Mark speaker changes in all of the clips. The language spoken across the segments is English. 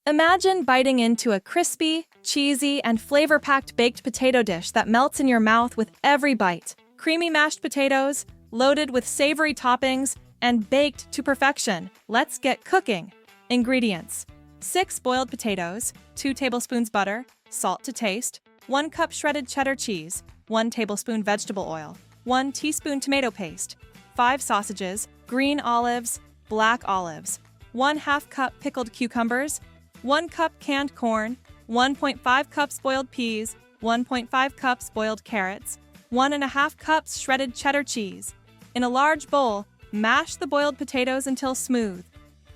Speaker 1: Imagine biting into a crispy, cheesy, and flavor-packed baked potato dish that melts in your mouth with every bite. Creamy mashed potatoes, loaded with savory toppings, and baked to perfection. Let's get cooking. Ingredients: 6 boiled potatoes, 2 tablespoons butter, salt to taste, 1 cup shredded cheddar cheese, 1 tablespoon vegetable oil, 1 teaspoon tomato paste, 5 sausages, green olives, black olives, 1/2 cup pickled cucumbers, 1 cup canned corn, 1.5 cups boiled peas, 1.5 cups boiled carrots, 1.5 cups shredded cheddar cheese. In a large bowl, mash the boiled potatoes until smooth.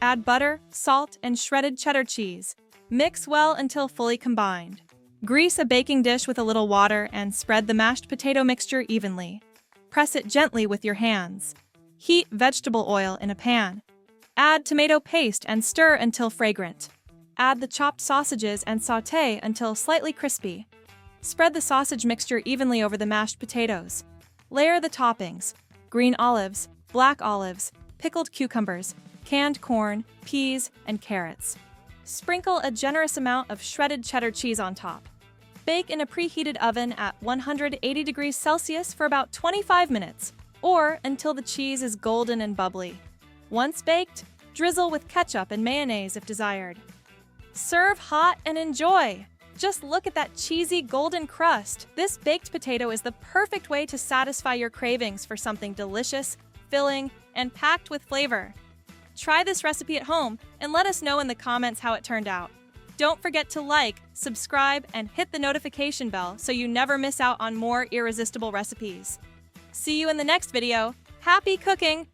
Speaker 1: Add butter, salt, and shredded cheddar cheese. Mix well until fully combined. Grease a baking dish with a little water and spread the mashed potato mixture evenly. Press it gently with your hands. Heat vegetable oil in a pan. Add tomato paste and stir until fragrant. Add the chopped sausages and sauté until slightly crispy. Spread the sausage mixture evenly over the mashed potatoes. Layer the toppings: green olives, black olives, pickled cucumbers, canned corn, peas, and carrots. Sprinkle a generous amount of shredded cheddar cheese on top. Bake in a preheated oven at 180 degrees Celsius for about 25 minutes, or until the cheese is golden and bubbly. Once baked, drizzle with ketchup and mayonnaise if desired. Serve hot and enjoy! Just look at that cheesy golden crust. This baked potato is the perfect way to satisfy your cravings for something delicious, filling, and packed with flavor. Try this recipe at home and let us know in the comments how it turned out. Don't forget to like, subscribe, and hit the notification bell so you never miss out on more irresistible recipes. See you in the next video. Happy cooking!